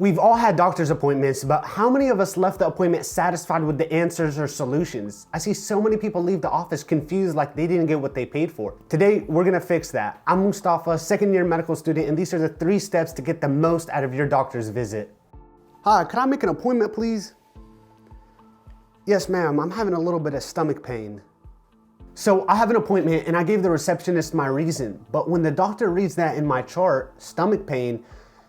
We've all had doctor's appointments, but how many of us left the appointment satisfied with the answers or solutions? I see so many people leave the office confused like they didn't get what they paid for. Today, we're gonna fix that. I'm Mustafa, second-year medical student, and these are the 3 steps to get the most out of your doctor's visit. Hi, could I make an appointment, please? Yes, ma'am, I'm having a little bit of stomach pain. So I have an appointment and I gave the receptionist my reason, but when the doctor reads that in my chart, stomach pain,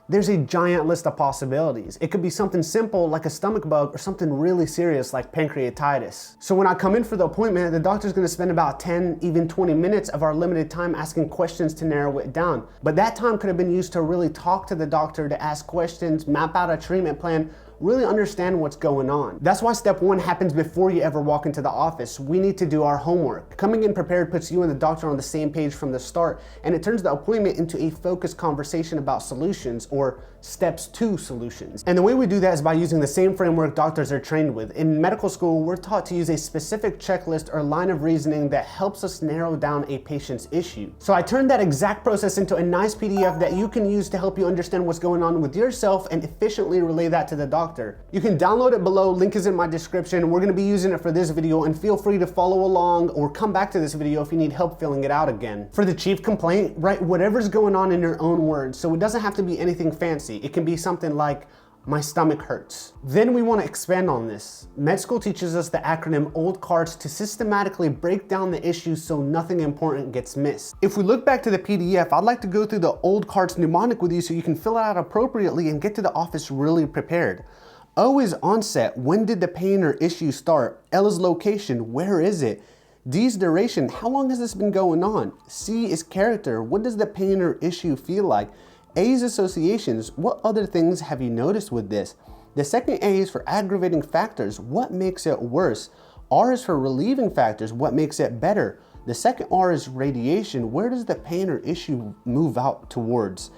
there's a giant list of possibilities. It could be something simple like a stomach bug or something really serious like pancreatitis. So when I come in for the appointment, the doctor's gonna spend about 10, even 20 minutes of our limited time asking questions to narrow it down. But that time could have been used to really talk to the doctor, to ask questions, map out a treatment plan, really understand what's going on. That's why step 1 happens before you ever walk into the office. We need to do our homework. Coming in prepared puts you and the doctor on the same page from the start, and it turns the appointment into a focused conversation about solutions, or steps to solutions. And the way we do that is by using the same framework doctors are trained with. In medical school, we're taught to use a specific checklist or line of reasoning that helps us narrow down a patient's issue. So I turned that exact process into a nice PDF that you can use to help you understand what's going on with yourself and efficiently relay that to the doctor. You can download it below, link is in my description. We're gonna be using it for this video, and feel free to follow along or come back to this video if you need help filling it out again. For the chief complaint, write whatever's going on in your own words, so it doesn't have to be anything fancy. It can be something like, my stomach hurts. Then we want to expand on this. Med school teaches us the acronym OLD CARDS to systematically break down the issues so nothing important gets missed. If we look back to the PDF, I'd like to go through the OLD CARDS mnemonic with you so you can fill it out appropriately and get to the office really prepared. O is onset, when did the pain or issue start? L is location, where is it? D is duration, how long has this been going on? C is character, what does the pain or issue feel like? A is associations, what other things have you noticed with this? The second A is for aggravating factors, what makes it worse? R is for relieving factors, what makes it better? The second R is radiation, where does the pain or issue move out towards?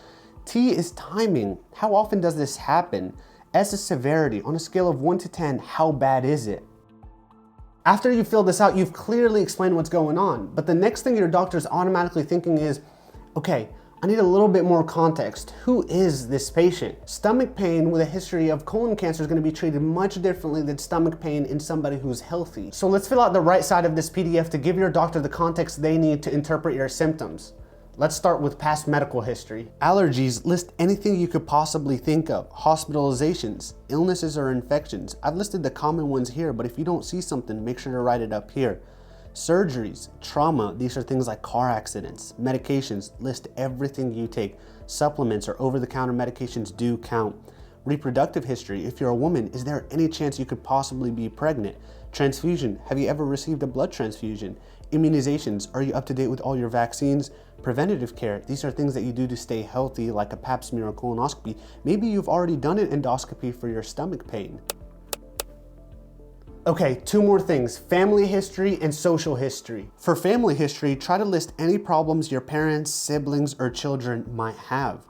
T is timing, how often does this happen? S is severity, on a scale of 1 to 10, how bad is it? After you fill this out, you've clearly explained what's going on, but the next thing your doctor's automatically thinking is, okay, I need a little bit more context. Who is this patient? Stomach pain with a history of colon cancer is going to be treated much differently than stomach pain in somebody who's healthy. So let's fill out the right side of this PDF to give your doctor the context they need to interpret your symptoms. Let's start with past medical history. Allergies, list anything you could possibly think of. Hospitalizations, illnesses or infections. I've listed the common ones here, but if you don't see something, make sure to write it up here. Surgeries, trauma, these are things like car accidents. Medications, list everything you take. Supplements or over-the-counter medications do count. Reproductive history, if you're a woman, is there any chance you could possibly be pregnant? Transfusion, have you ever received a blood transfusion? Immunizations, are you up to date with all your vaccines? Preventative care, these are things that you do to stay healthy, like a pap smear or colonoscopy. Maybe you've already done an endoscopy for your stomach pain. Okay, 2 more things, family history and social history. For family history, try to list any problems your parents, siblings, or children might have.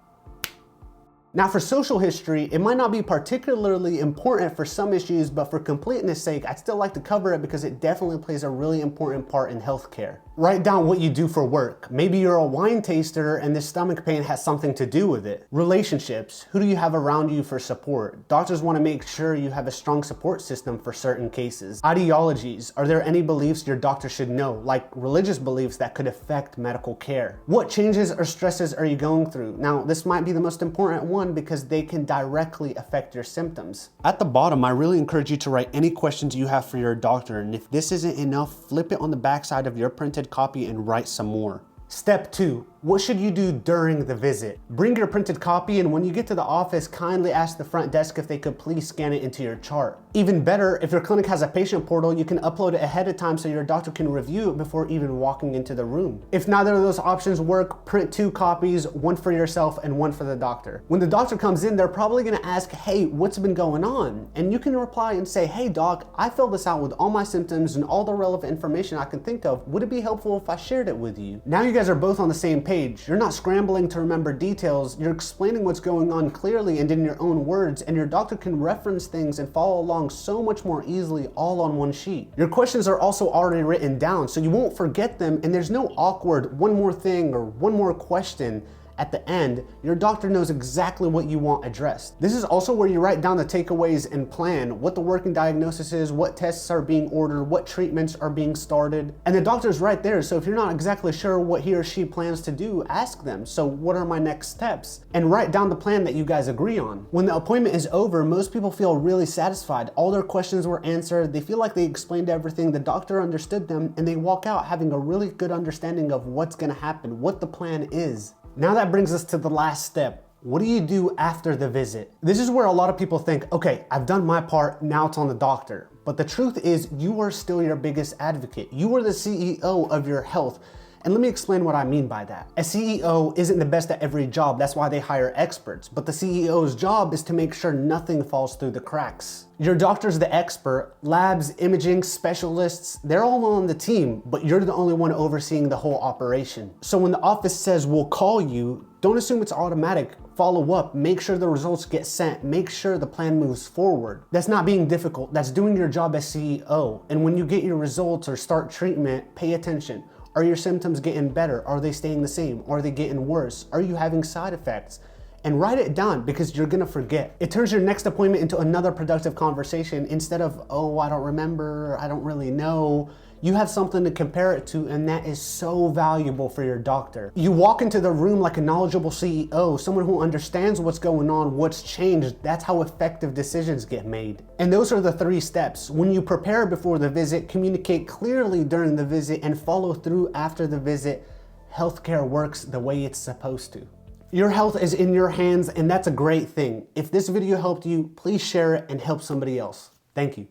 Now for social history, it might not be particularly important for some issues, but for completeness sake, I'd still like to cover it because it definitely plays a really important part in healthcare. Write down what you do for work. Maybe you're a wine taster and this stomach pain has something to do with it. Relationships, who do you have around you for support? Doctors want to make sure you have a strong support system for certain cases. Ideologies, are there any beliefs your doctor should know, like religious beliefs that could affect medical care? What changes or stresses are you going through? Now, this might be the most important one because they can directly affect your symptoms. At the bottom, I really encourage you to write any questions you have for your doctor, and if this isn't enough, flip it on the backside of your printed copy and write some more. Step 2, what should you do during the visit? Bring your printed copy, and when you get to the office, kindly ask the front desk if they could please scan it into your chart. Even better, if your clinic has a patient portal, you can upload it ahead of time so your doctor can review it before even walking into the room. If neither of those options work, print 2 copies, one for yourself and one for the doctor. When the doctor comes in, they're probably gonna ask, hey, what's been going on? And you can reply and say, hey doc, I filled this out with all my symptoms and all the relevant information I can think of. Would it be helpful if I shared it with you? Now you guys are both on the same page. You're not scrambling to remember details, you're explaining what's going on clearly and in your own words, and your doctor can reference things and follow along so much more easily all on one sheet. Your questions are also already written down, so you won't forget them, and there's no awkward one more thing or one more question. At the end, your doctor knows exactly what you want addressed. This is also where you write down the takeaways and plan, what the working diagnosis is, what tests are being ordered, what treatments are being started. And the doctor's right there, so if you're not exactly sure what he or she plans to do, ask them, so what are my next steps? And write down the plan that you guys agree on. When the appointment is over, most people feel really satisfied. All their questions were answered, they feel like they explained everything, the doctor understood them, and they walk out having a really good understanding of what's gonna happen, what the plan is. Now that brings us to the last step. What do you do after the visit? This is where a lot of people think, okay, I've done my part, now it's on the doctor. But the truth is, you are still your biggest advocate. You are the CEO of your health. And let me explain what I mean by that. A CEO isn't the best at every job, that's why they hire experts. But the CEO's job is to make sure nothing falls through the cracks. Your doctor's the expert, labs, imaging, specialists, they're all on the team, but you're the only one overseeing the whole operation. So when the office says we'll call you, don't assume it's automatic. Follow up, make sure the results get sent, make sure the plan moves forward. That's not being difficult, that's doing your job as CEO. And when you get your results or start treatment, pay attention. Are your symptoms getting better? Are they staying the same? Are they getting worse? Are you having side effects? And write it down because you're gonna forget. It turns your next appointment into another productive conversation instead of, oh, I don't remember, I don't really know. You have something to compare it to, and that is so valuable for your doctor. You walk into the room like a knowledgeable CEO, someone who understands what's going on, what's changed. That's how effective decisions get made. And those are the 3 steps. When you prepare before the visit, communicate clearly during the visit, and follow through after the visit, healthcare works the way it's supposed to. Your health is in your hands, and that's a great thing. If this video helped you, please share it and help somebody else. Thank you.